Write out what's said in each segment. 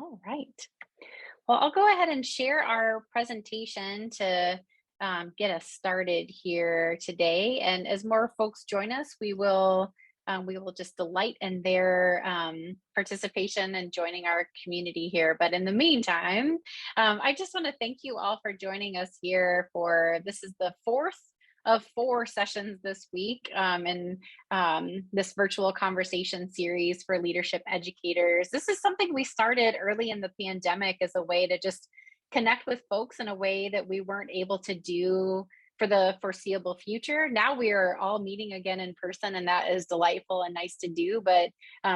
All right. Well, I'll go ahead and share our presentation to get us started here today. And as more folks join us, we will just delight in their participation and joining our community here. But in the meantime, I just want to thank you all for joining us here for this is the fourth of four sessions this week in this virtual conversation series for leadership educators. This is something we started early in the pandemic as a way to just connect with folks in a way that we weren't able to do for the foreseeable future. Now we are all meeting again in person, and that is delightful and nice to do. But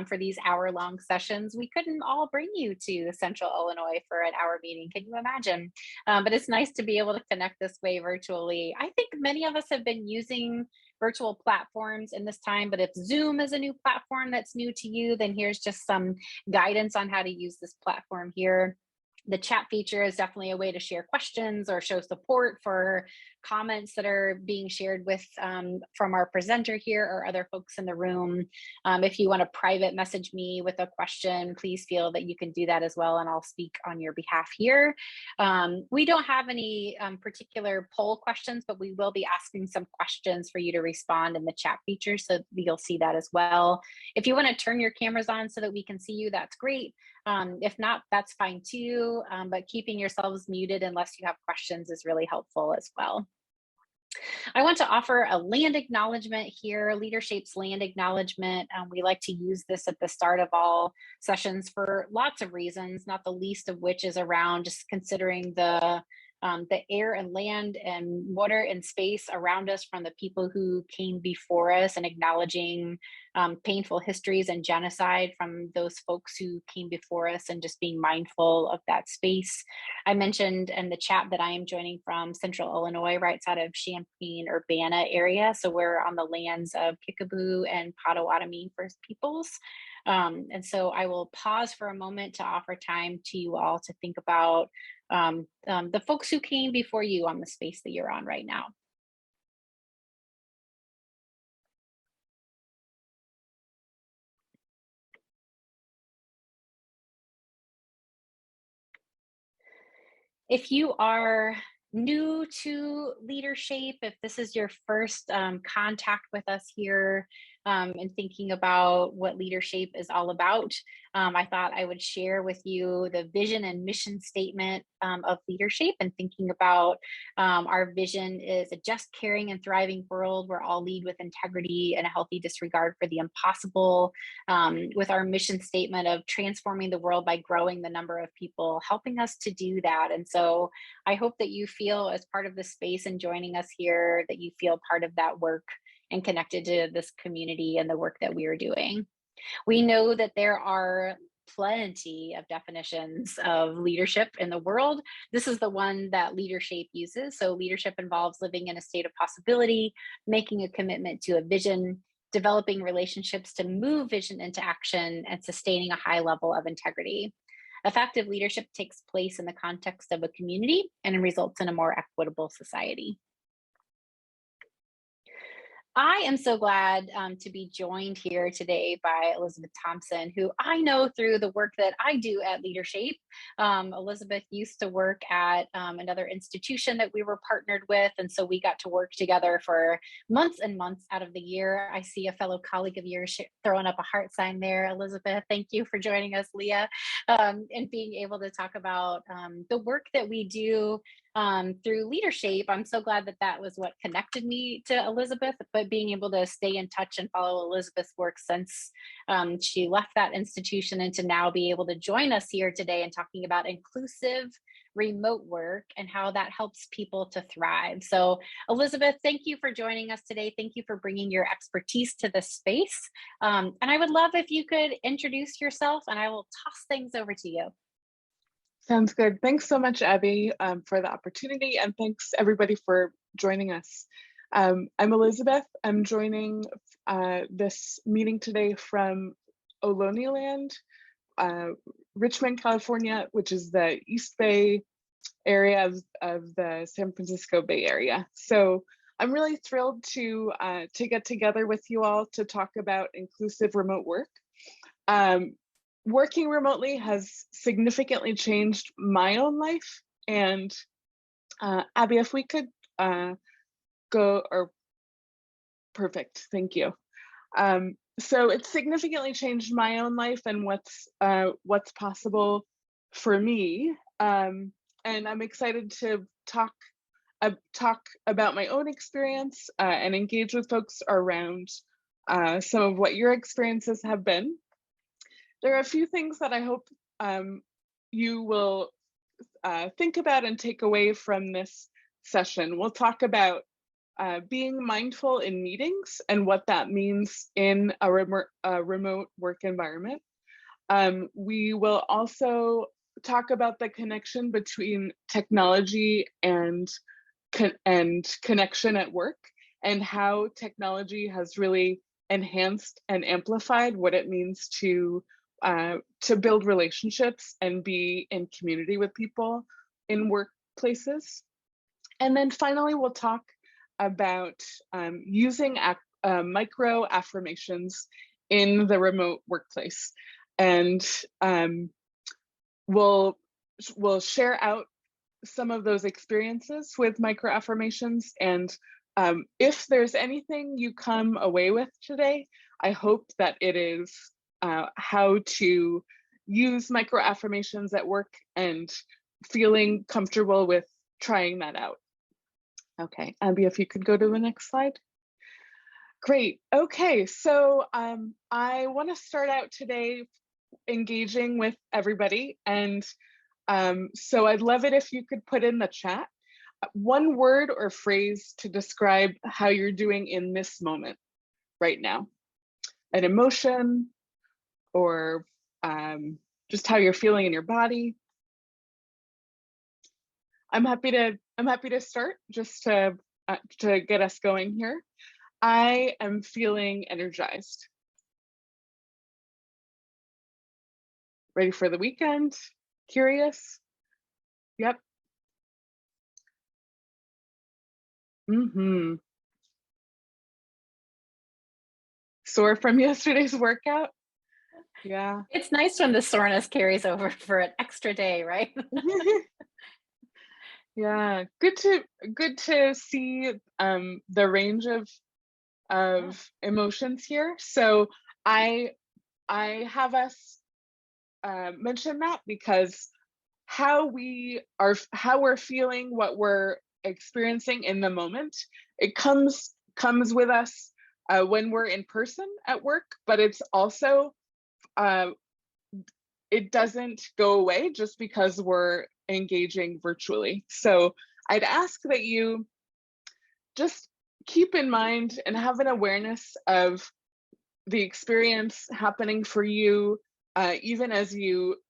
for these hour-long sessions, we couldn't all bring you to Central Illinois for an hour meeting. Can you imagine? But it's nice to be able to connect this way virtually. I think many of us have been using virtual platforms in this time, but if Zoom is a new platform that's new to you, then here's just some guidance on how to use this platform here. The chat feature is definitely a way to share questions or show support for comments that are being shared with from our presenter here or other folks in the room. If you want to private message me with a question, please feel that you can do that as well, and I'll speak on your behalf here. We don't have any particular poll questions, but we will be asking some questions for you to respond in the chat feature, so you'll see that as well. If you want to turn your cameras on so that we can see you, that's great. If not, that's fine too, but keeping yourselves muted unless you have questions is really helpful as well. I want to offer a land acknowledgement here, LeaderShape's land acknowledgement. We like to use this at the start of all sessions for lots of reasons, not the least of which is around just considering the air and land and water and space around us from the people who came before us, and acknowledging painful histories and genocide from those folks who came before us, and just being mindful of that space. I mentioned in the chat that I am joining from Central Illinois, right side of Champaign-Urbana area. So we're on the lands of Kickapoo and Potawatomi First Peoples. And so I will pause for a moment to offer time to you all to think about the folks who came before you on the space that you're on right now. If you are new to LeaderShape, if this is your first contact with us here and thinking about what LeaderShape is all about, I thought I would share with you the vision and mission statement of LeaderShape, and thinking about our vision is a just, caring, and thriving world where all lead with integrity and a healthy disregard for the impossible, with our mission statement of transforming the world by growing the number of people helping us to do that. And so I hope that you feel, as part of this space and joining us here, that you feel part of that work and connected to this community and the work that we are doing. We know that there are plenty of definitions of leadership in the world. This is the one that LeaderShape uses. So leadership involves living in a state of possibility, making a commitment to a vision, developing relationships to move vision into action, and sustaining a high level of integrity. Effective leadership takes place in the context of a community and results in a more equitable society. I am so glad to be joined here today by Elizabeth Thompson, who I know through the work that I do at LeaderShape. Elizabeth used to work at another institution that we were partnered with, and so we got to work together for months and months out of the year. I see a fellow colleague of yours throwing up a heart sign there, Elizabeth. Thank you for joining us, Leah, and being able to talk about the work that we do through LeaderShape. I'm so glad that that was what connected me to Elizabeth, but being able to stay in touch and follow Elizabeth's work since she left that institution, and to now be able to join us here today and talking about inclusive remote work and how that helps people to thrive. So Elizabeth, thank you for joining us today. Thank you for bringing your expertise to this space. And I would love if you could introduce yourself, and I will toss things over to you. Sounds good. Thanks so much, Abby, for the opportunity, and thanks everybody for joining us. I'm Elizabeth. I'm joining this meeting today from Ohlone Land, Richmond, California, which is the East Bay area of the San Francisco Bay Area. So I'm really thrilled to get together with you all to talk about inclusive remote work. working remotely has significantly changed my own life. And Abby, if we could go, or perfect, thank you. So it's significantly changed my own life and what's possible for me. And I'm excited to talk about my own experience and engage with folks around some of what your experiences have been. There are a few things that I hope you will think about and take away from this session. We'll talk about being mindful in meetings and what that means in a remote work environment. We will also talk about the connection between technology and connection at work, and how technology has really enhanced and amplified what it means to build relationships and be in community with people in workplaces. And then finally, we'll talk about using micro affirmations in the remote workplace. And we'll share out some of those experiences with micro affirmations. And if there's anything you come away with today, I hope that it is how to use micro affirmations at work and feeling comfortable with trying that out. Okay, Abby, if you could go to the next slide. Great. Okay, so I want to start out today engaging with everybody. And so I'd love it if you could put in the chat one word or phrase to describe how you're doing in this moment right now. An emotion, or just how you're feeling in your body. I'm happy to start just to get us going here. I am feeling energized. Ready for the weekend? Curious? Yep. Sore from yesterday's workout? Yeah. It's nice when the soreness carries over for an extra day, right? Yeah, good to see the range of emotions here. So I have us mention that because how we're feeling, what we're experiencing in the moment, it comes with us when we're in person at work, but it's also it doesn't go away just because we're engaging virtually. So I'd ask that you just keep in mind and have an awareness of the experience happening for you, even as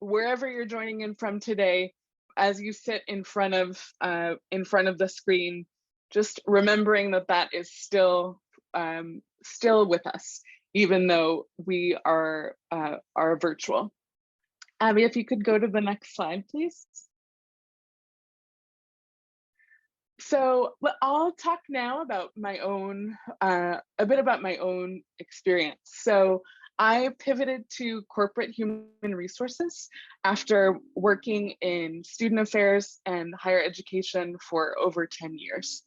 wherever you're joining in from today, as you sit in front of the screen, just remembering that is still with us, even though we are virtual. Abby, if you could go to the next slide, please. So I'll talk now about my own, a bit about my own experience. So I pivoted to corporate human resources after working in student affairs and higher education for over 10 years.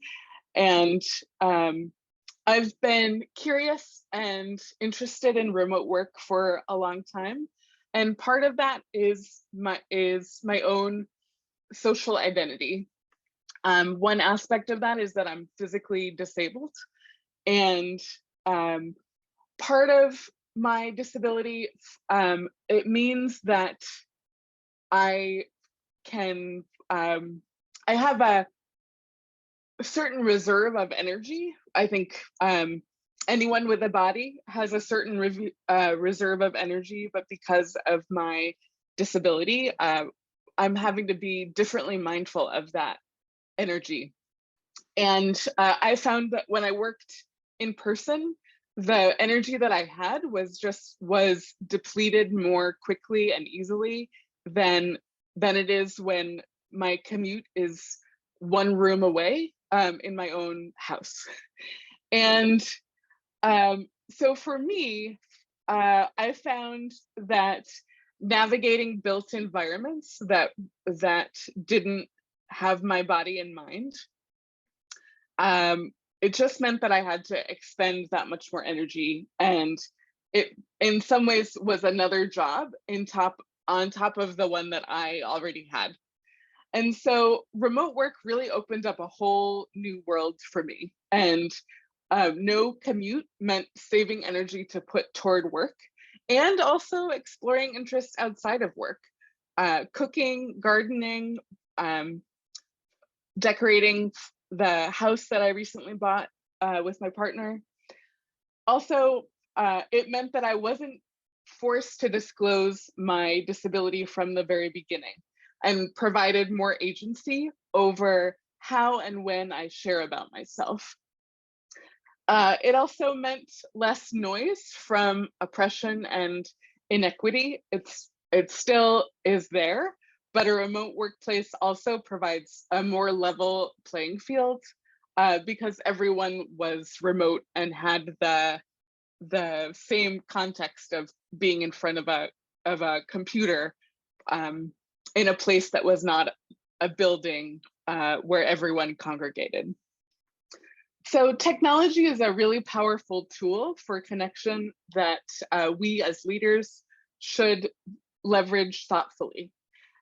And I've been curious and interested in remote work for a long time. And part of that is my own social identity. One aspect of that is that I'm physically disabled, and part of my disability, it means that I can, I have a certain reserve of energy. I think anyone with a body has a certain reserve of energy, but because of my disability, I'm having to be differently mindful of that energy. And I found that when I worked in person, the energy that I had was depleted more quickly and easily than it is when my commute is one room away in my own house. And so for me, I found that navigating built environments that didn't have my body in mind. It just meant that I had to expend that much more energy, and it in some ways was another job on top of the one that I already had. And so remote work really opened up a whole new world for me. And no commute meant saving energy to put toward work, and also exploring interests outside of work. Cooking, gardening, decorating the house that I recently bought with my partner. Also, it meant that I wasn't forced to disclose my disability from the very beginning, and provided more agency over how and when I share about myself. It also meant less noise from oppression and inequity. It still is there, but a remote workplace also provides a more level playing field because everyone was remote and had the same context of being in front of a computer in a place that was not a building where everyone congregated. So technology is a really powerful tool for connection that we as leaders should leverage thoughtfully.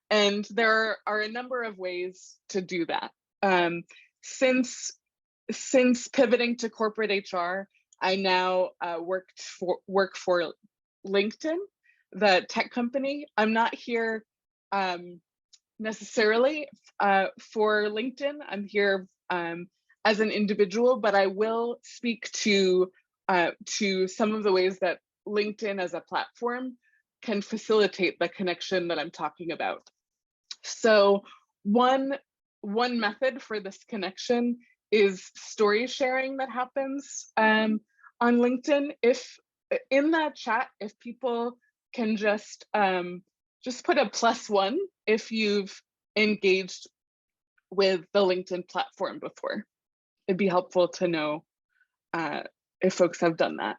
And there are a number of ways to do that. Since pivoting to corporate HR, I now work for LinkedIn, the tech company. I'm not here necessarily for LinkedIn. I'm here as an individual, but I will speak to some of the ways that LinkedIn as a platform can facilitate the connection that I'm talking about. So one method for this connection is story sharing that happens on LinkedIn. If in that chat, if people can just put a +1 if you've engaged with the LinkedIn platform before. It'd be helpful to know if folks have done that.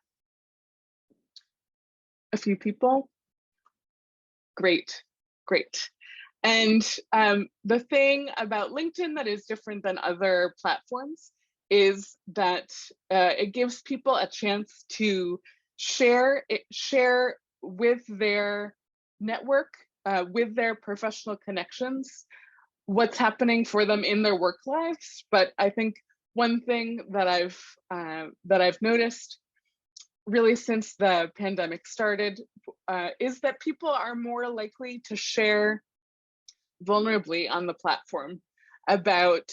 A few people? Great. And the thing about LinkedIn that is different than other platforms is that it gives people a chance to share with their network, with their professional connections, what's happening for them in their work lives. But I think one thing that I've noticed really since the pandemic started is that people are more likely to share vulnerably on the platform about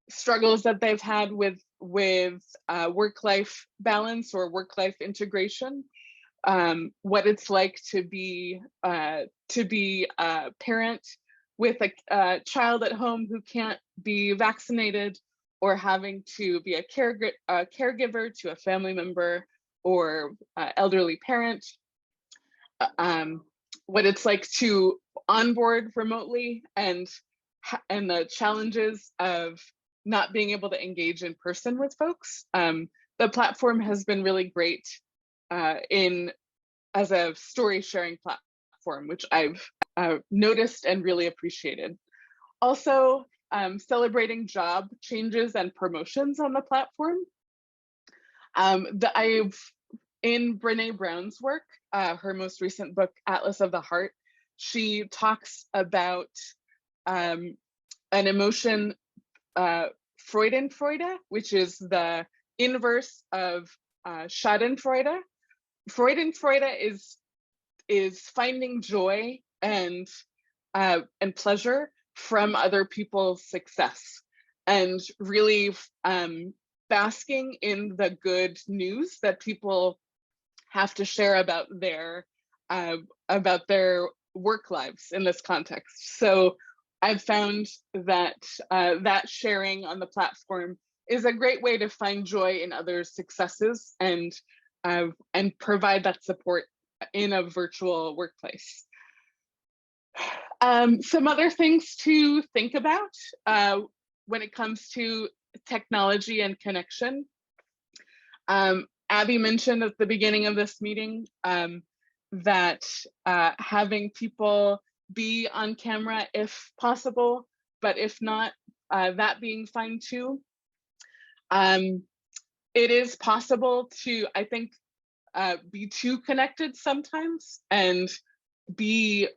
struggles that they've had with work-life balance or work-life integration, what it's like to be a parent with a child at home who can't be vaccinated, or having to be a caregiver to a family member or elderly parent, what it's like to onboard remotely, and the challenges of not being able to engage in person with folks. The platform has been really great as a story sharing platform, which I've noticed and really appreciated. Also, celebrating job changes and promotions on the platform. In Brené Brown's work, her most recent book, Atlas of the Heart, she talks about an emotion, Freudenfreude, which is the inverse of Schadenfreude. Freudenfreude is finding joy and pleasure from other people's success, and really basking in the good news that people have to share about their work lives in this context. So I've found that that sharing on the platform is a great way to find joy in others' successes and provide that support in a virtual workplace. Some other things to think about when it comes to technology and connection. Abby mentioned at the beginning of this meeting that having people be on camera if possible, but if not, that being fine too. It is possible to, I think, be too connected sometimes and be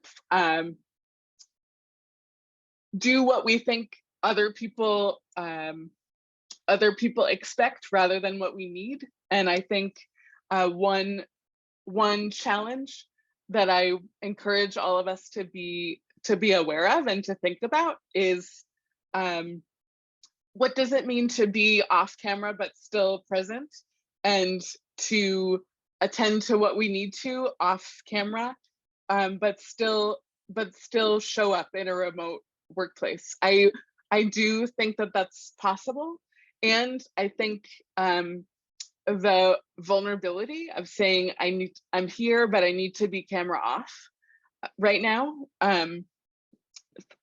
do what we think other people expect rather than what we need. And I think one challenge that I encourage all of us to be aware of and to think about is what does it mean to be off camera but still present, and to attend to what we need to off camera, but still show up in a remote workplace. I do think that that's possible, and I think the vulnerability of saying I'm here, but I need to be camera off right now,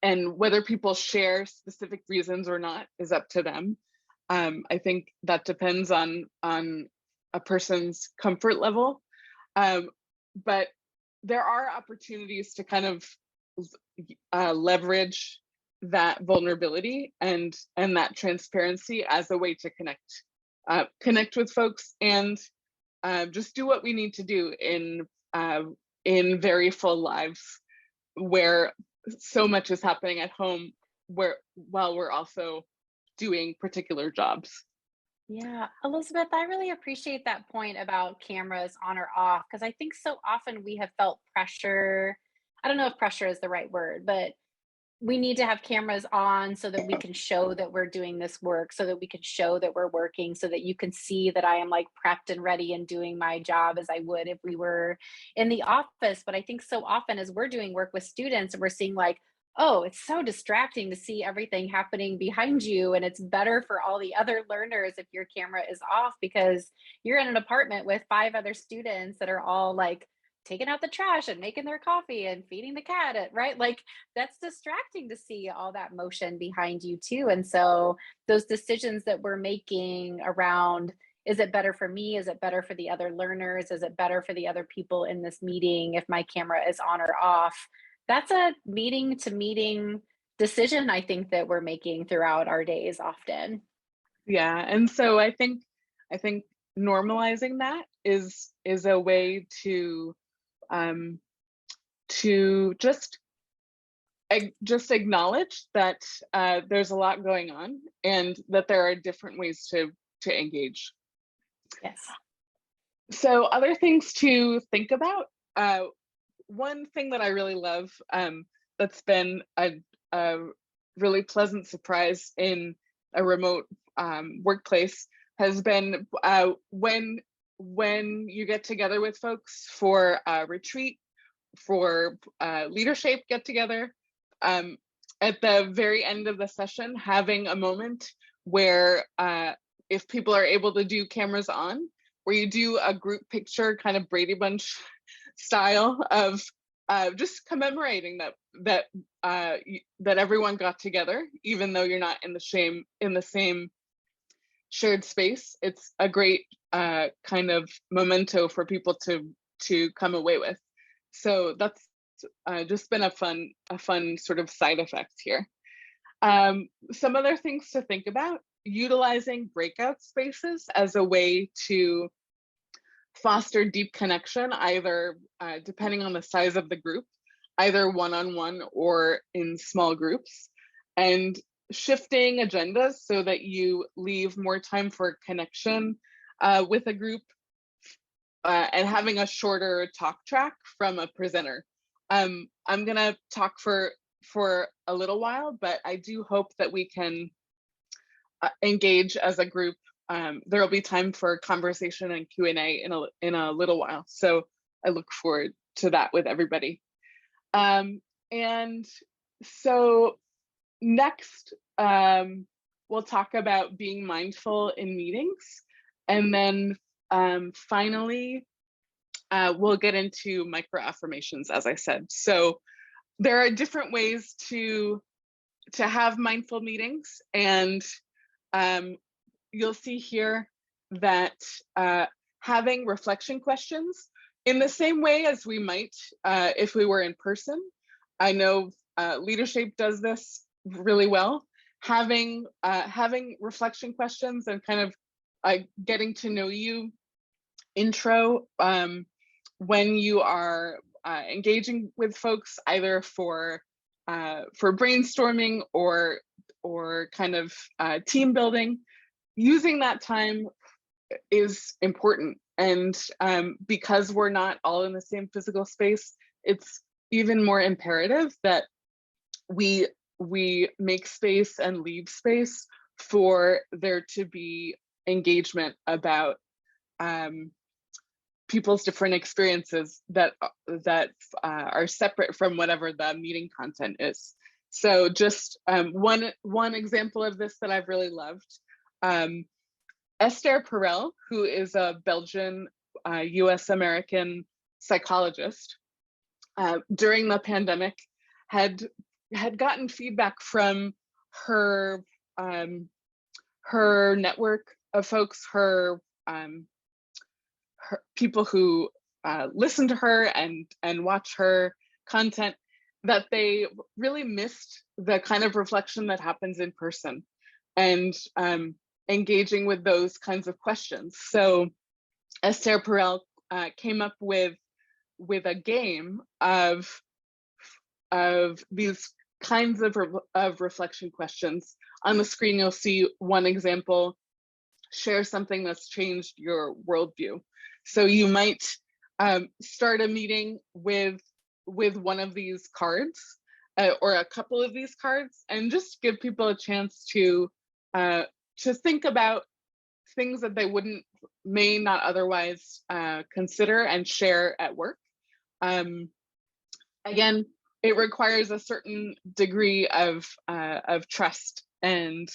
and whether people share specific reasons or not is up to them. I think that depends on a person's comfort level, but there are opportunities to kind of leverage that vulnerability and that transparency as a way to connect with folks, and just do what we need to do in very full lives where so much is happening at home, while we're also doing particular jobs. Yeah, Elizabeth, I really appreciate that point about cameras on or off, because I think so often we have felt pressure. I don't know if pressure is the right word, but we need to have cameras on so that we can show that we're doing this work, so that we can show that we're working, so that you can see that I am like prepped and ready and doing my job as I would if we were in the office. But I think so often as we're doing work with students and we're seeing like, oh, it's so distracting to see everything happening behind you. And it's better for all the other learners if your camera is off, because you're in an apartment with 5 other students that are all like taking out the trash and making their coffee and feeding the cat, right? Like that's distracting to see all that motion behind you too. And so those decisions that we're making around, is it better for me? Is it better for the other learners? Is it better for the other people in this meeting if my camera is on or off? That's a meeting to meeting decision, I think, that we're making throughout our days often. Yeah, and so I think normalizing that is a way to just acknowledge that there's a lot going on and that there are different ways to engage. Yes. So other things to think about. One thing that I really love, that's been a really pleasant surprise in a remote workplace, has been when you get together with folks for a retreat, for LeaderShape get together, at the very end of the session, having a moment where if people are able to do cameras on, where you do a group picture, kind of Brady Bunch style, of just commemorating that everyone got together, even though you're not in the same shared space. It's a great kind of memento for people to come away with. So that's just been a fun sort of side effect here. Some other things to think about: utilizing breakout spaces as a way to foster deep connection, either depending on the size of the group, either one-on-one or in small groups, and shifting agendas so that you leave more time for connection with a group, and having a shorter talk track from a presenter. I'm gonna talk for a little while, but I do hope that we can engage as a group. There will be time for conversation and Q&A in a little while, so I look forward to that with everybody. And so next, we'll talk about being mindful in meetings, and then finally, we'll get into microaffirmations, as I said. So there are different ways to have mindful meetings, and you'll see here that having reflection questions in the same way as we might if we were in person. I know LeaderShape does this really well, having reflection questions and kind of getting to know you intro when you are engaging with folks, either for brainstorming or kind of team building. Using that time is important, and because we're not all in the same physical space, it's even more imperative that we make space and leave space for there to be engagement about people's different experiences that are separate from whatever the meeting content is. So just one example of this that I've really loved. Esther Perel, who is a Belgian US American psychologist, during the pandemic had gotten feedback from her network of folks, her people who listen to her and watch her content, that they really missed the kind of reflection that happens in person and engaging with those kinds of questions. So Esther Perel came up with a game of these kinds of reflection questions. On the screen, you'll see one example: share something that's changed your worldview. So you might start a meeting with one of these cards or a couple of these cards, and just give people a chance to think about things that they may not otherwise consider and share at work. Again, it requires a certain degree of trust and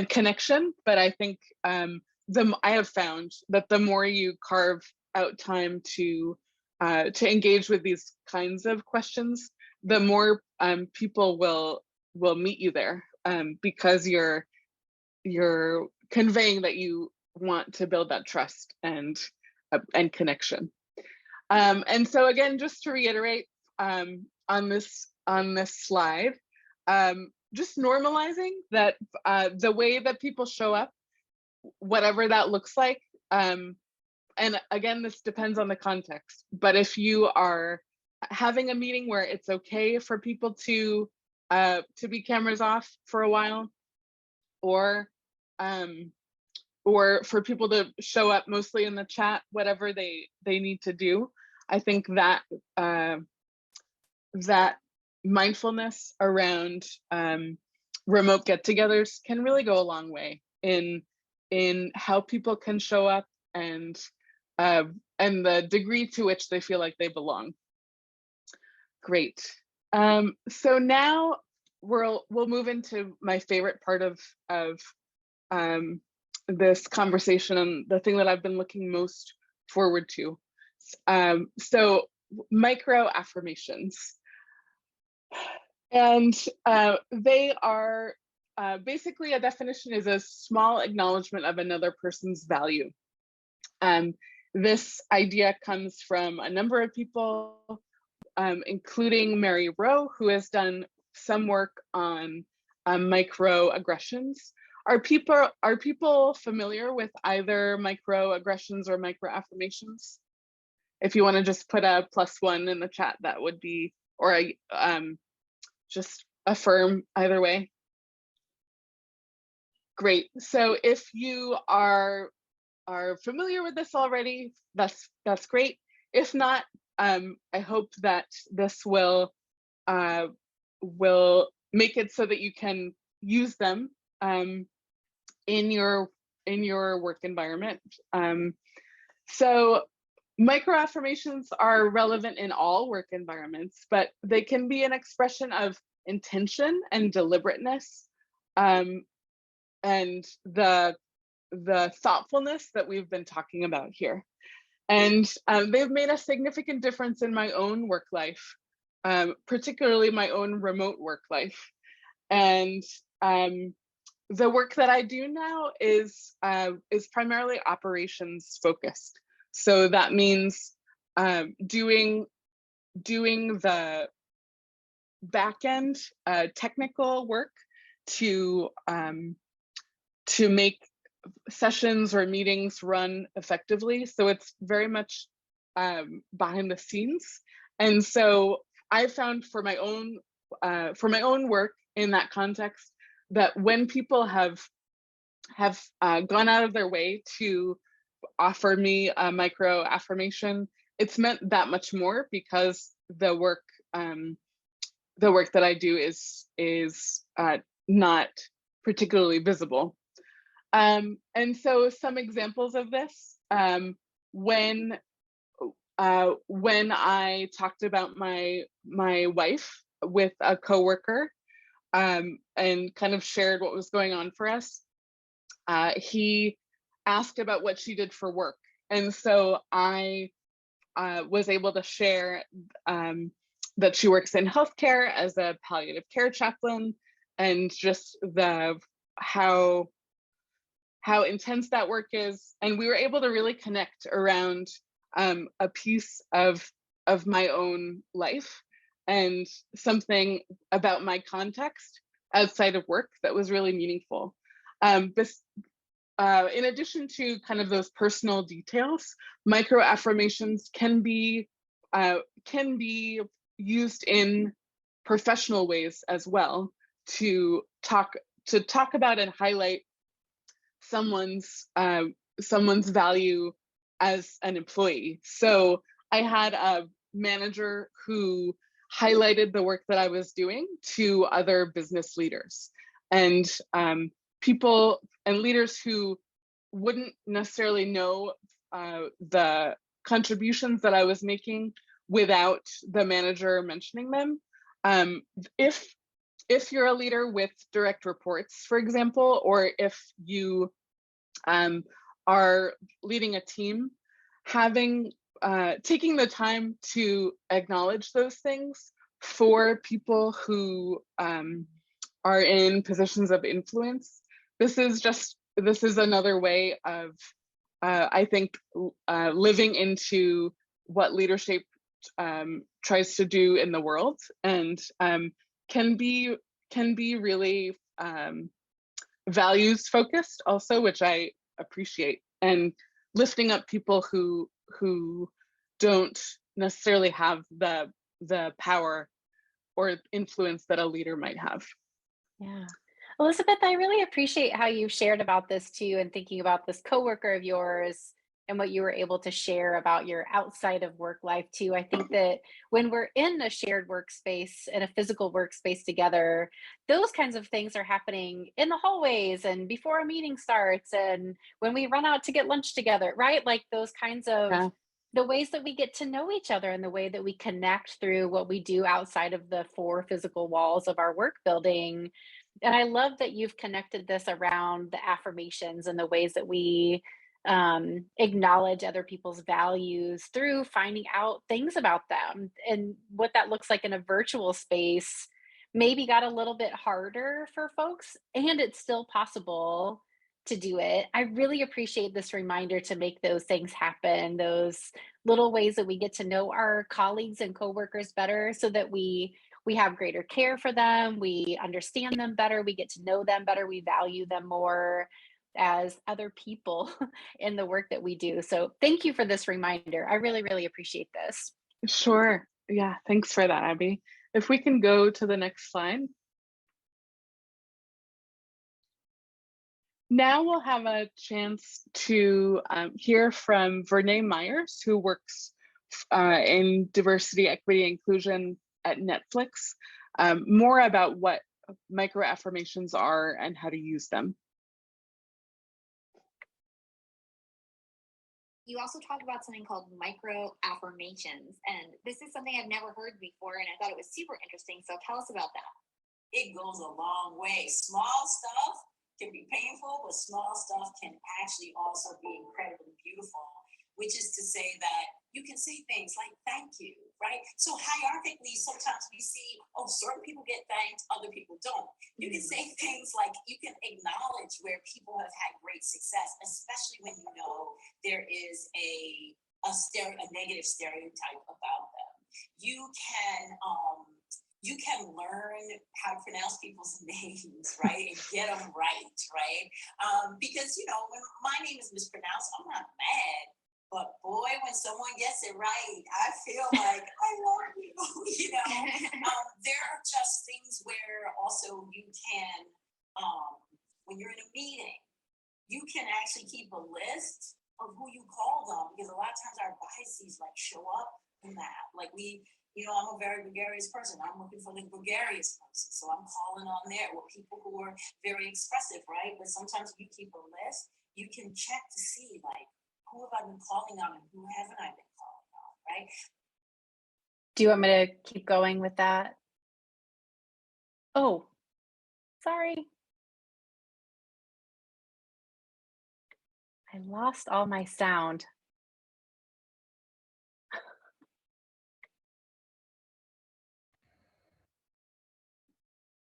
connection, but I think I have found that the more you carve out time to engage with these kinds of questions, the more people will meet you there, because you're conveying that you want to build that trust and connection. And so again, just to reiterate on this slide, just normalizing that the way that people show up, whatever that looks like, and again, this depends on the context, but if you are having a meeting where it's okay for people to be cameras off for a while, or for people to show up mostly in the chat, whatever they need to do, I think that that mindfulness around remote get-togethers can really go a long way in how people can show up and the degree to which they feel like they belong. Great. So now we'll move into my favorite part of this conversation, and the thing that I've been looking most forward to. So microaffirmations. And they are basically, a definition is a small acknowledgement of another person's value. This idea comes from a number of people, including Mary Rowe, who has done some work on microaggressions. Are people familiar with either microaggressions or microaffirmations? If you want to just put a +1 in the chat, that would be, or just affirm either way. Great. So if you are familiar with this already, that's great. If not, I hope that this will make it so that you can use them in your work environment. So microaffirmations are relevant in all work environments, but they can be an expression of intention and deliberateness, and the thoughtfulness that we've been talking about here. And they've made a significant difference in my own work life, particularly my own remote work life. And the work that I do now is primarily operations focused. So that means doing the back end technical work to make sessions or meetings run effectively. So it's very much behind the scenes. And so I found for my own work in that context that when people have gone out of their way to offer me a micro affirmation, it's meant that much more, because the work that I do is not particularly visible. And so some examples of this, when I talked about my wife with a coworker, and kind of shared what was going on for us, he asked about what she did for work. And so I was able to share that she works in healthcare as a palliative care chaplain, and just how intense that work is. And we were able to really connect around a piece of my own life and something about my context outside of work that was really meaningful. In addition to kind of those personal details, micro affirmations can be used in professional ways as well, to talk about and highlight someone's value as an employee. So I had a manager who highlighted the work that I was doing to other business leaders, and people and leaders who wouldn't necessarily know the contributions that I was making without the manager mentioning them. If you're a leader with direct reports, for example, or if you are leading a team, taking the time to acknowledge those things for people who are in positions of influence. This is another way of, I think, living into what LeaderShape tries to do in the world, and can be really values focused also, which I appreciate, and lifting up people who don't necessarily have the power or influence that a leader might have. Yeah. Elizabeth, I really appreciate how you shared about this too, and thinking about this coworker of yours and what you were able to share about your outside of work life too. I think that when we're in a shared workspace and a physical workspace together, those kinds of things are happening in the hallways and before a meeting starts and when we run out to get lunch together, right? Like those kinds of Yeah. the ways that we get to know each other and the way that we connect through what we do outside of the four physical walls of our work building. And I love that you've connected this around the affirmations and the ways that we acknowledge other people's values through finding out things about them, and what that looks like in a virtual space maybe got a little bit harder for folks, and it's still possible to do it. I really appreciate this reminder to make those things happen, those little ways that we get to know our colleagues and coworkers better, so that we have greater care for them, we understand them better, we get to know them better, we value them more as other people in the work that we do. So thank you for this reminder. I really, really appreciate this. Sure. Yeah, thanks for that, Abby. If we can go to the next slide. Now we'll have a chance to hear from Vernee Myers, who works in diversity, equity, inclusion at Netflix, more about what micro affirmations are and how to use them. You also talk about something called microaffirmations, and this is something I've never heard before, and I thought it was super interesting. So tell us about that. It goes a long way. Small stuff can be painful, but small stuff can actually also be incredibly beautiful. which is to say that you can say things like thank you, right? So hierarchically, sometimes we see, oh, certain people get thanked, other people don't. You can say things like, you can acknowledge where people have had great success, especially when you know there is a negative stereotype about them. You can learn how to pronounce people's names, right? And get them right, right? Because, you know, when my name is mispronounced, I'm not mad. But boy, when someone gets it right, I feel like I love you, you know? There are just things where also you can, when you're in a meeting, you can actually keep a list of who you call them, because a lot of times our biases like show up in that. Like you know, I'm a very gregarious person. I'm looking for the gregarious person. So I'm calling on there with people who are very expressive, right? But sometimes if you keep a list, you can check to see like, who have I been calling on and who haven't I been calling on, right? Do you want me to keep going with that? Oh, sorry. I lost all my sound.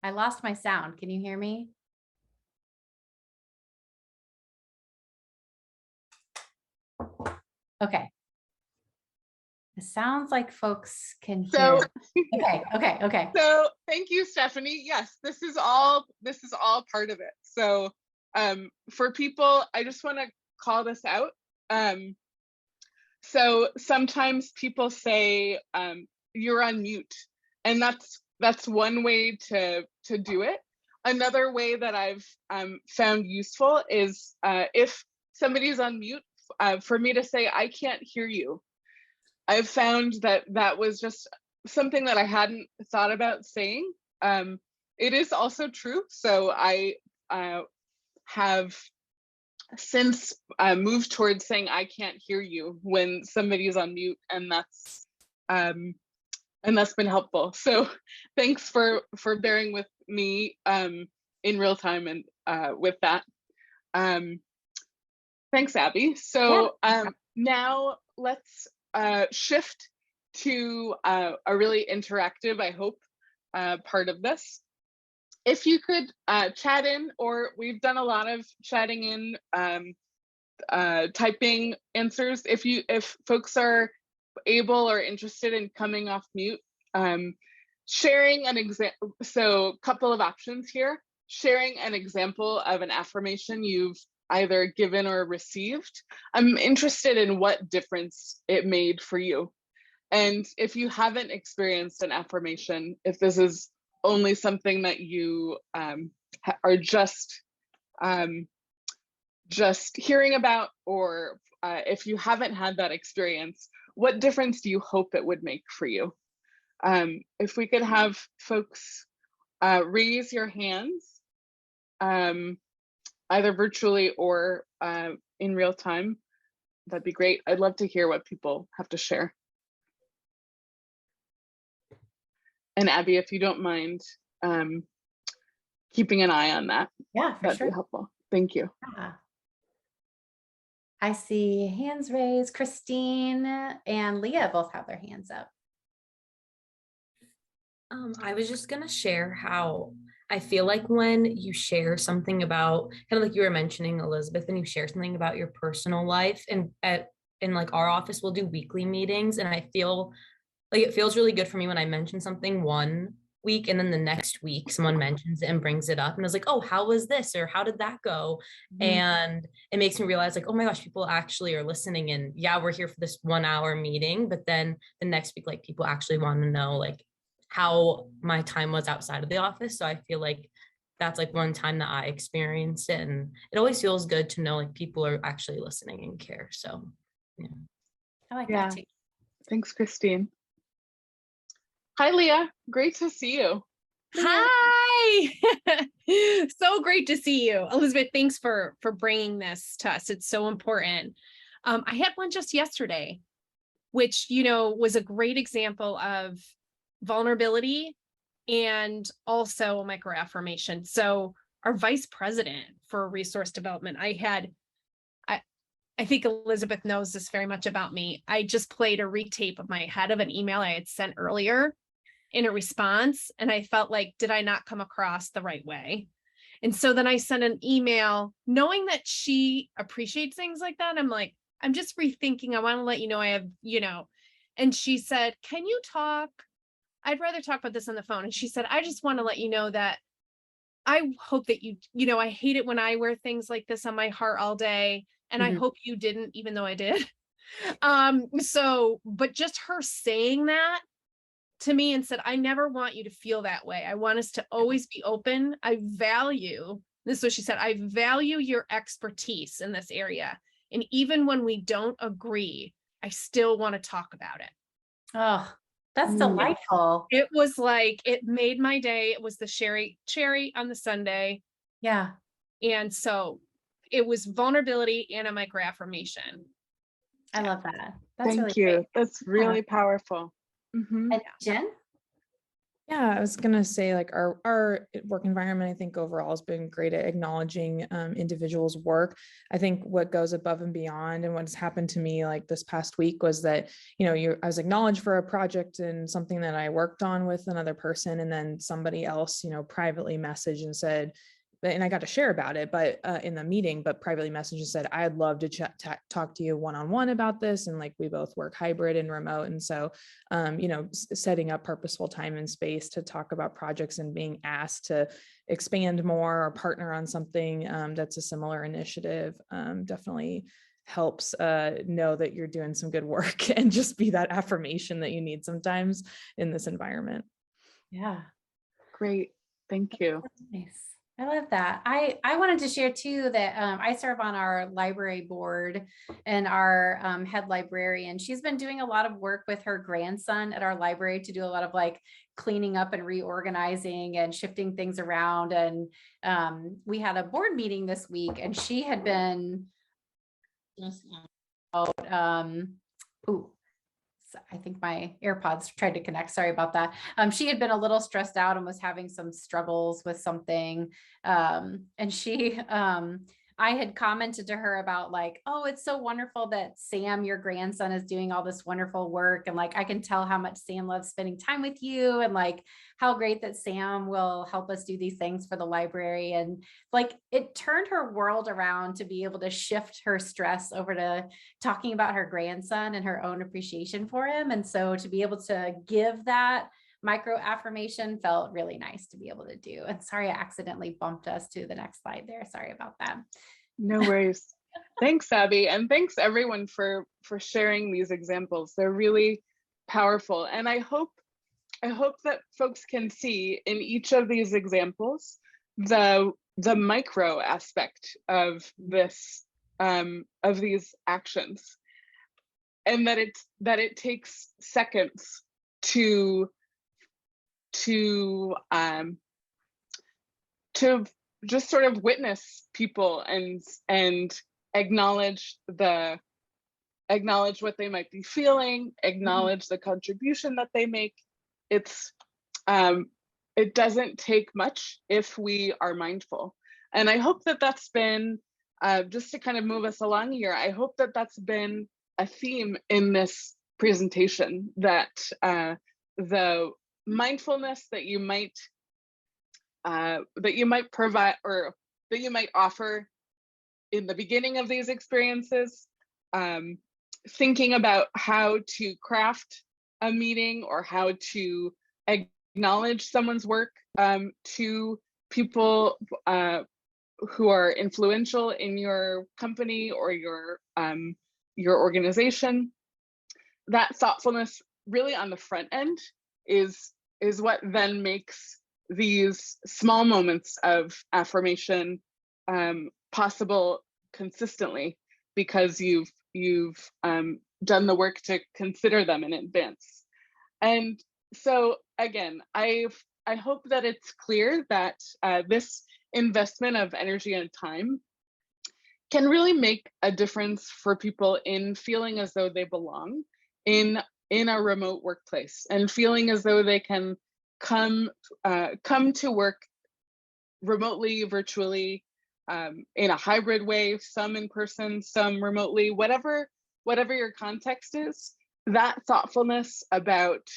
I lost my sound. Can you hear me? Okay. It sounds like folks can hear. Okay. So thank you, Stephanie. Yes, this is all part of it. So for people, I just want to call this out. So sometimes people say you're on mute, and that's one way to do it. Another way that I've found useful is if somebody's on mute, for me to say, I can't hear you. I've found that was just something that I hadn't thought about saying. It is also true. So I have since moved towards saying I can't hear you when somebody's on mute, and that's been helpful. So thanks for bearing with me in real time and with that. Thanks, Abby. So now let's shift to a really interactive, I hope, part of this. If you could chat in, or we've done a lot of chatting in, typing answers. If folks are able or interested in coming off mute, sharing an example. So a couple of options here. Sharing an example of an affirmation you've either given or received. I'm interested in what difference it made for you. And if you haven't experienced an affirmation, if this is only something that you are just hearing about, or if you haven't had that experience, what difference do you hope it would make for you? If we could have folks raise your hands, either virtually or in real time, that'd be great. I'd love to hear what people have to share. And Abby, if you don't mind keeping an eye on that, that'd be helpful. Thank you. Yeah. I see hands raised. Christine and Leah both have their hands up. I was just gonna share how I feel like when you share something about, kind of like you were mentioning, Elizabeth, and you share something about your personal life, and in like our office, we'll do weekly meetings, and I feel like it feels really good for me when I mention something one week and then the next week someone mentions it and brings it up and I was like, oh, how was this, or how did that go? And it makes me realize like, oh my gosh, people actually are listening, and yeah, we're here for this 1 hour meeting, but then the next week, like, people actually want to know like how my time was outside of the office. So I feel like that's like one time that I experienced it, and it always feels good to know like people are actually listening and care. So yeah, I like that too. Thanks, Christine. Hi, Leah. Great to see you. Hi. So great to see you. Elizabeth, thanks for bringing this to us. It's so important. I had one just yesterday, which, you know, was a great example of vulnerability and also a microaffirmation. So our vice president for resource development, I think Elizabeth knows this very much about me. I just played a retape of my head of an email I had sent earlier in a response. And I felt like, did I not come across the right way? And so then I sent an email knowing that she appreciates things like that. I'm like, I'm just rethinking. I want to let you know I have, and she said, can you talk? I'd rather talk about this on the phone. And she said, I just want to let you know that I hope that I hate it when I wear things like this on my heart all day. And I hope you didn't, even though I did. But just her saying that to me and said, I never want you to feel that way. I want us to always be open. This is what she said, I value your expertise in this area. And even when we don't agree, I still want to talk about it. Oh, that's delightful. It was like, it made my day. It was the cherry on the sundae. Yeah. And so it was vulnerability and a microaffirmation. I love that. That's Thank really you. great. That's really powerful. And Jen? Yeah, I was gonna say, like, our work environment, I think overall has been great at acknowledging individuals' work. I think what goes above and beyond, and what's happened to me like this past week was that, I was acknowledged for a project and something that I worked on with another person, and then somebody else, privately messaged and said, and I got to share about it, but in the meeting, but privately messaged and said, I'd love to talk to you one-on-one about this. And like, we both work hybrid and remote. And so, setting up purposeful time and space to talk about projects and being asked to expand more or partner on something that's a similar initiative definitely helps know that you're doing some good work and just be that affirmation that you need sometimes in this environment. Yeah. Great. Thank you. Nice. I love that. I wanted to share too that I serve on our library board, and our head librarian, she's been doing a lot of work with her grandson at our library to do a lot of like cleaning up and reorganizing and shifting things around. And we had a board meeting this week, and she had been I think my AirPods tried to connect. Sorry about that. She had been a little stressed out and was having some struggles with something. And I had commented to her about like, oh, it's so wonderful that Sam, your grandson, is doing all this wonderful work. And like, I can tell how much Sam loves spending time with you, and like how great that Sam will help us do these things for the library. And like, it turned her world around to be able to shift her stress over to talking about her grandson and her own appreciation for him. And so to be able to give that micro affirmation felt really nice to be able to do. And sorry, I accidentally bumped us to the next slide there. Sorry about that. No worries. Thanks, Abby. And thanks everyone for sharing these examples. They're really powerful. And I hope that folks can see in each of these examples the micro aspect of this of these actions, and that it takes seconds to just sort of witness people and acknowledge what they might be feeling, acknowledge the contribution that they make. It doesn't take much if we are mindful. And I hope that that's been, just to kind of move us along here, I hope that that's been a theme in this presentation, that the mindfulness that you might provide, or that you might offer in the beginning of these experiences, thinking about how to craft a meeting or how to acknowledge someone's work to people who are influential in your company or your organization. That thoughtfulness really on the front end is what then makes these small moments of affirmation possible consistently, because you've done the work to consider them in advance. And so again, I hope that it's clear that this investment of energy and time can really make a difference for people in feeling as though they belong in a remote workplace, and feeling as though they can come to work remotely, virtually, in a hybrid way, some in person, some remotely, whatever your context is, that thoughtfulness about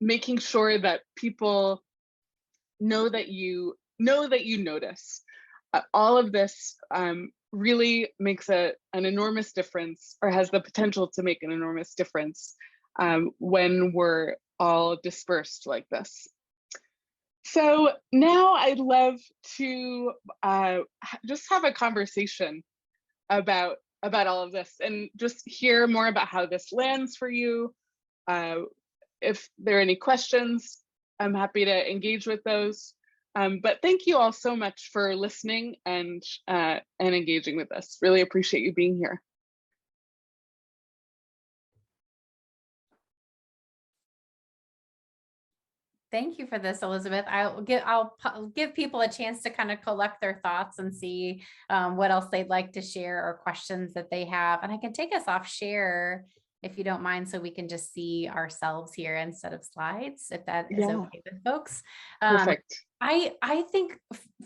making sure that people know that you notice. All of this really makes an enormous difference, or has the potential to make an enormous difference when we're all dispersed like this. So now I'd love to just have a conversation about all of this and just hear more about how this lands for you. If there are any questions, I'm happy to engage with those. But thank you all so much for listening and engaging with us. Really appreciate you being here. Thank you for this, Elizabeth. I'll give people a chance to kind of collect their thoughts and see what else they'd like to share or questions that they have. And I can take us off share if you don't mind, so we can just see ourselves here instead of slides, if that is okay with folks. Perfect. I think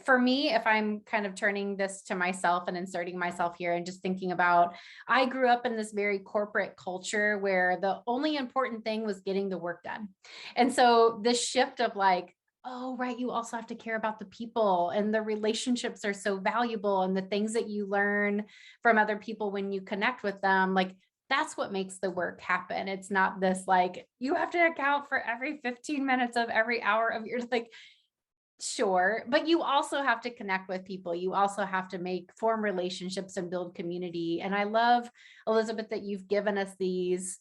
for me, if I'm kind of turning this to myself and inserting myself here and just thinking about, I grew up in this very corporate culture where the only important thing was getting the work done. And so this shift of like, oh, right, you also have to care about the people, and the relationships are so valuable, and the things that you learn from other people when you connect with them, like, that's what makes the work happen. It's not this like, you have to account for every 15 minutes of every hour of your, like, sure, but you also have to connect with people. You also have to form relationships and build community. And I love, Elizabeth, that you've given us these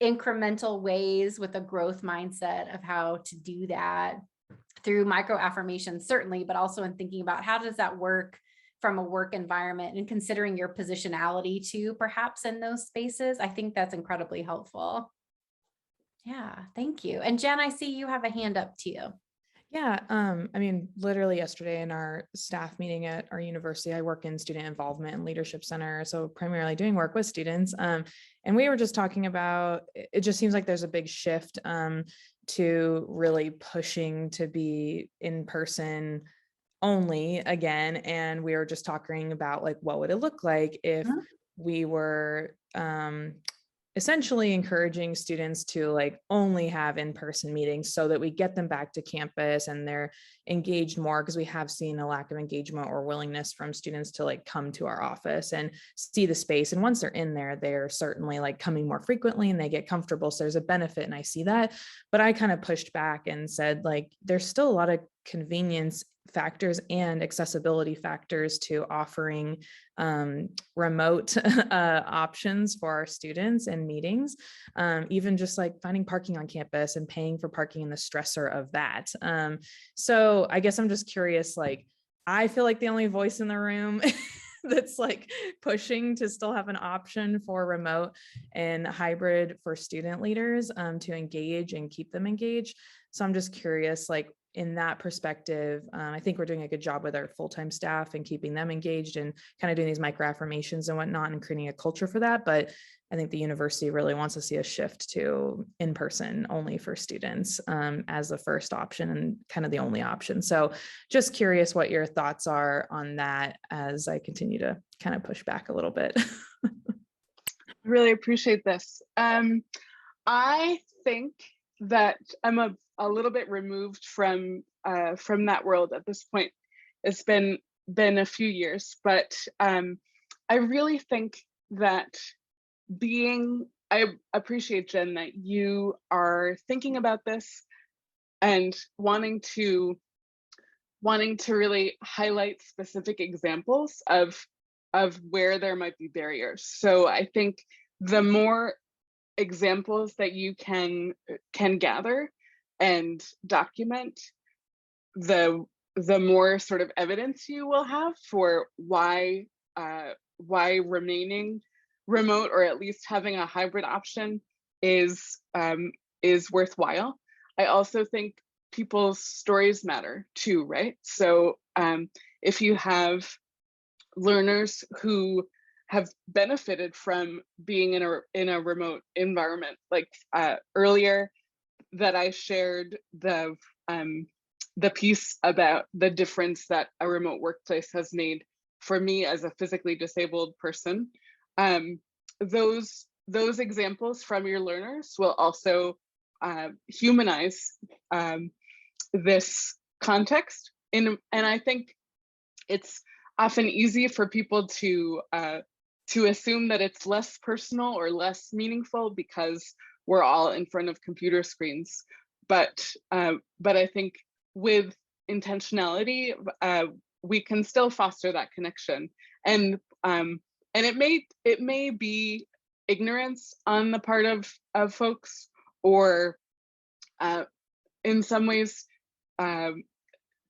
incremental ways with a growth mindset of how to do that through microaffirmations, certainly, but also in thinking about how does that work from a work environment, and considering your positionality too, perhaps in those spaces. I think that's incredibly helpful. Yeah, thank you. And Jen, I see you have a hand up too. Yeah, I mean, literally yesterday in our staff meeting at our university, I work in student involvement and leadership center, so primarily doing work with students. And we were just talking about, it just seems like there's a big shift to really pushing to be in person only again. And we were just talking about like, what would it look like if we were essentially encouraging students to like only have in-person meetings, so that we get them back to campus and they're engaged more, because we have seen a lack of engagement or willingness from students to like come to our office and see the space. And once they're in there, they're certainly like coming more frequently and they get comfortable. So there's a benefit, and I see that. But I kind of pushed back and said, like, there's still a lot of convenience factors and accessibility factors to offering remote options for our students and meetings, even just like finding parking on campus and paying for parking and the stressor of that. So I guess I'm just curious, like, I feel like the only voice in the room that's like pushing to still have an option for remote and hybrid for student leaders to engage and keep them engaged. So I'm just curious, like, in that perspective, I think we're doing a good job with our full-time staff and keeping them engaged and kind of doing these microaffirmations and whatnot and creating a culture for that. But I think the university really wants to see a shift to in-person only for students as the first option and kind of the only option. So just curious what your thoughts are on that as I continue to kind of push back a little bit. Really appreciate this. I think that I'm a little bit removed from that world at this point. It's been a few years, but I really think that I appreciate, Jen, that you are thinking about this and wanting to really highlight specific examples of where there might be barriers. So I think the more examples that you can gather and document, the more sort of evidence you will have for why remaining remote, or at least having a hybrid option, is worthwhile. I also think people's stories matter too, right? So if you have learners who have benefited from being in a remote environment, like earlier that I shared the the piece about the difference that a remote workplace has made for me as a physically disabled person. Those examples from your learners will also humanize this context. And I think it's often easy for people to assume that it's less personal or less meaningful because we're all in front of computer screens. But I think with intentionality, we can still foster that connection. And it may be ignorance on the part of folks, or in some ways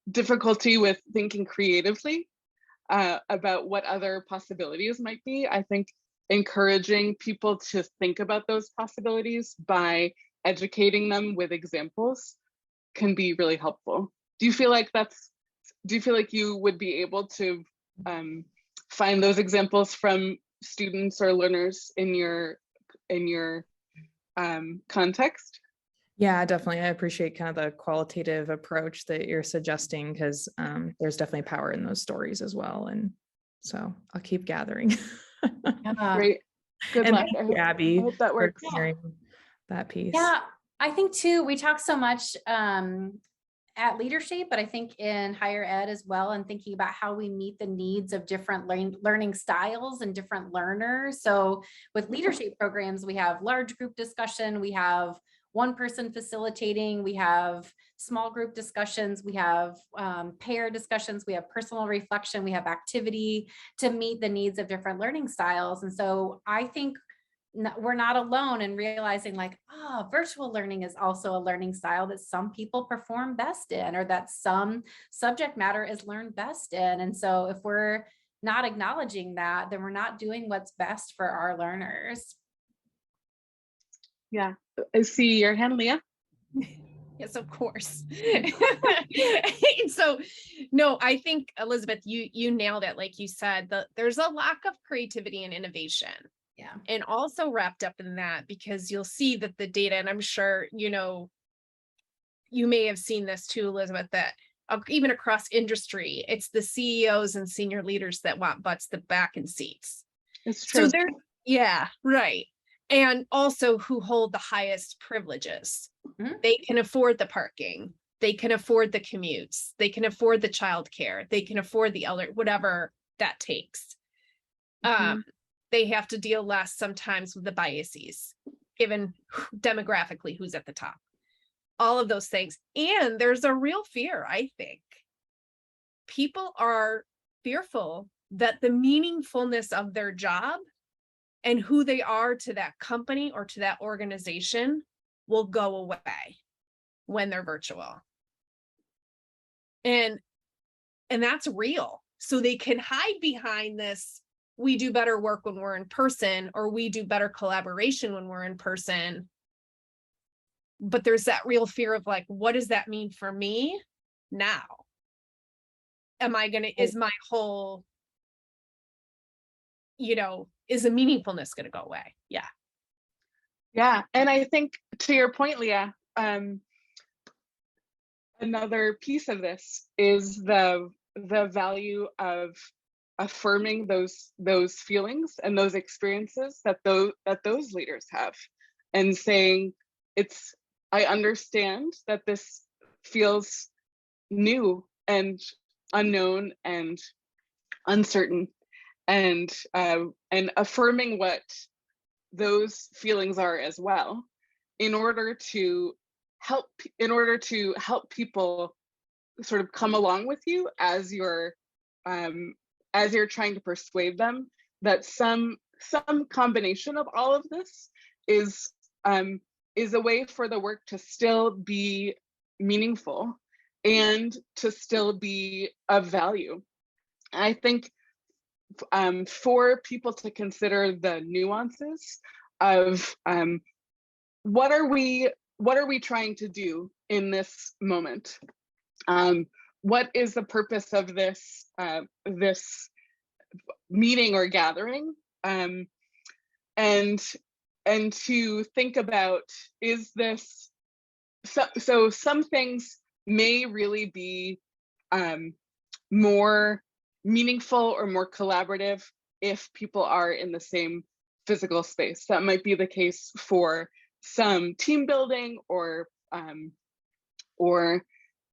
difficulty with thinking creatively about what other possibilities might be. I think encouraging people to think about those possibilities by educating them with examples can be really helpful. Do you feel like you would be able to find those examples from students or learners in your context? Yeah, definitely. I appreciate kind of the qualitative approach that you're suggesting, because there's definitely power in those stories as well. And so I'll keep gathering. Great. Good And luck. thank you, Abby, I hope that works. for sharing that piece. Yeah, I think too, we talk so much at LeaderShape, but I think in higher ed as well, and thinking about how we meet the needs of different learning styles and different learners. So with LeaderShape programs, we have large group discussion, we have one person facilitating, we have small group discussions, we have pair discussions, we have personal reflection, we have activity to meet the needs of different learning styles. And so I think we're not alone in realizing like, virtual learning is also a learning style that some people perform best in, or that some subject matter is learned best in. And so if we're not acknowledging that, then we're not doing what's best for our learners. Yeah, I see your hand, Leah. Yes, of course. So, no, I think, Elizabeth, you nailed it. Like you said, there's a lack of creativity and innovation. Yeah. And also wrapped up in that, because you'll see that the data, and I'm sure, you may have seen this too, Elizabeth, that even across industry, it's the CEOs and senior leaders that want butts the back in seats. It's true. So yeah, right. And also who hold the highest privileges. Mm-hmm. They can afford the parking. They can afford the commutes. They can afford the childcare. They can afford the elder, whatever that takes. Mm-hmm. They have to deal less sometimes with the biases, given demographically who's at the top. All of those things. And there's a real fear, I think. People are fearful that the meaningfulness of their job and who they are to that company or to that organization will go away when they're virtual. And that's real. So they can hide behind this, we do better work when we're in person, or we do better collaboration when we're in person. But there's that real fear of like, what does that mean for me now? Is my whole, is the meaningfulness going to go away? Yeah. Yeah. And I think to your point, Leah, another piece of this is the value of affirming those feelings and those experiences that those leaders have, and saying, I understand that this feels new and unknown and uncertain, and affirming what those feelings are as well, in order to help people sort of come along with you as you're trying to persuade them that some combination of all of this is a way for the work to still be meaningful and to still be of value. I think for people to consider the nuances of what are we trying to do in this moment? What is the purpose of this meeting or gathering? And to think about, is this so some things may really be more meaningful or more collaborative if people are in the same physical space. That might be the case for some team building or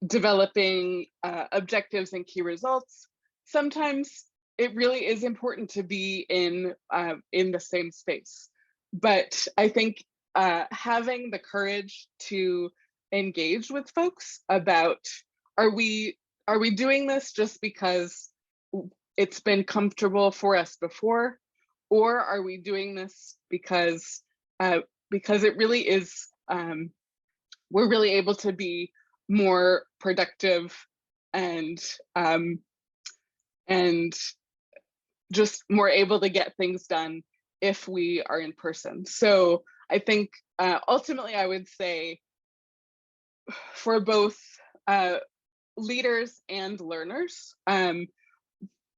developing objectives and key results. Sometimes it really is important to be in the same space. But I think having the courage to engage with folks about, are we doing this just because it's been comfortable for us before, or are we doing this because it really is, we're really able to be more productive and just more able to get things done if we are in person. So I think ultimately I would say for both leaders and learners,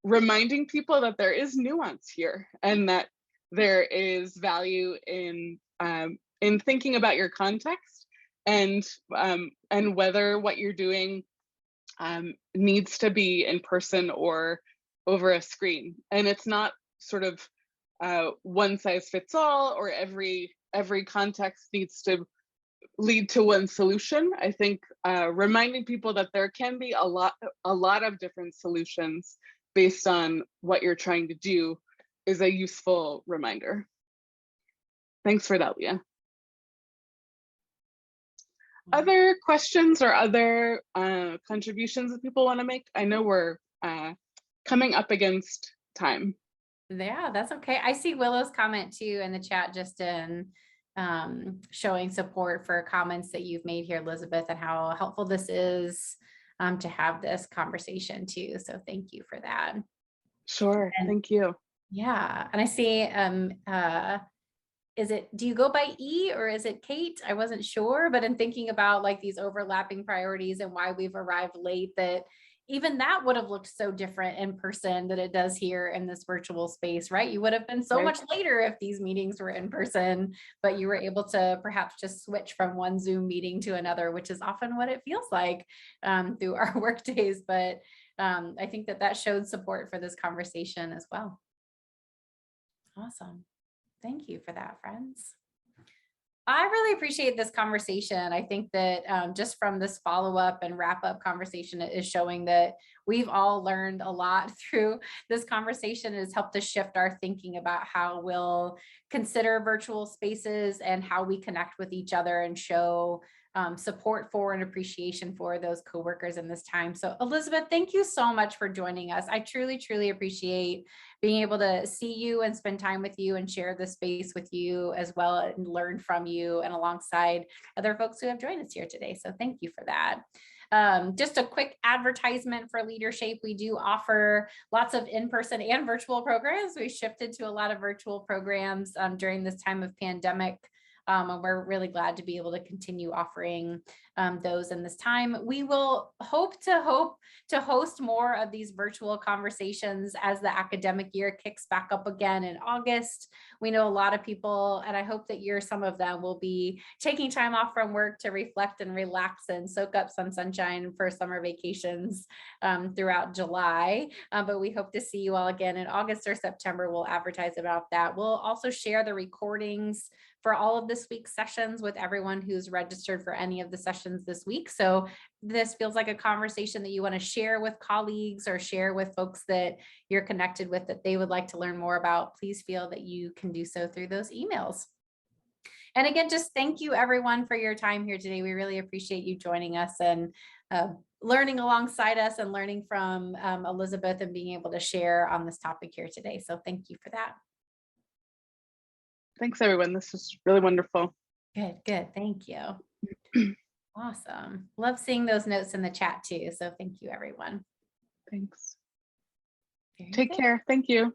reminding people that there is nuance here and that there is value in thinking about your context and whether what you're doing needs to be in person or over a screen. And it's not sort of one size fits all, or every context needs to lead to one solution. I think reminding people that there can be a lot of different solutions based on what you're trying to do is a useful reminder. Thanks for that, Leah. Other questions or other contributions that people want to make? I know we're coming up against time. Yeah, that's okay. I see Willow's comment too in the chat, just in showing support for comments that you've made here, Elizabeth, and how helpful this is to have this conversation too. So thank you for that. Sure, thank you. Yeah, and I see, do you go by E or is it Kate? I wasn't sure, but in thinking about like these overlapping priorities and why we've arrived late, that even that would have looked so different in person than it does here in this virtual space, right? You would have been so much later if these meetings were in person, but you were able to perhaps just switch from one Zoom meeting to another, which is often what it feels like through our work days. But I think that showed support for this conversation as well. Awesome. Thank you for that, friends. I really appreciate this conversation. I think that just from this follow-up and wrap-up conversation, it is showing that we've all learned a lot through this conversation. It has helped us shift our thinking about how we'll consider virtual spaces and how we connect with each other and show support for and appreciation for those coworkers in this time. So Elizabeth, thank you so much for joining us. I truly, truly appreciate being able to see you and spend time with you and share this space with you as well, and learn from you and alongside other folks who have joined us here today. So thank you for that. Just a quick advertisement for LeaderShape. We do offer lots of in-person and virtual programs. We shifted to a lot of virtual programs during this time of pandemic. And we're really glad to be able to continue offering those in this time. We will hope to host more of these virtual conversations as the academic year kicks back up again in August. We know a lot of people, and I hope that some of them will be taking time off from work to reflect and relax and soak up some sunshine for summer vacations throughout July. But we hope to see you all again in August or September. We'll advertise about that. We'll also share the recordings for all of this week's sessions with everyone who's registered for any of the sessions this week. So this feels like a conversation that you want to share with colleagues or share with folks that you're connected with that they would like to learn more about. Please feel that you can do so through those emails. And again, just thank you everyone for your time here today. We really appreciate you joining us and learning alongside us and learning from Elizabeth and being able to share on this topic here today. So thank you for that. Thanks, everyone. This was really wonderful. Good. Thank you. Awesome. Love seeing those notes in the chat too. So thank you, everyone. Thanks. Very Take good. care. Thank you.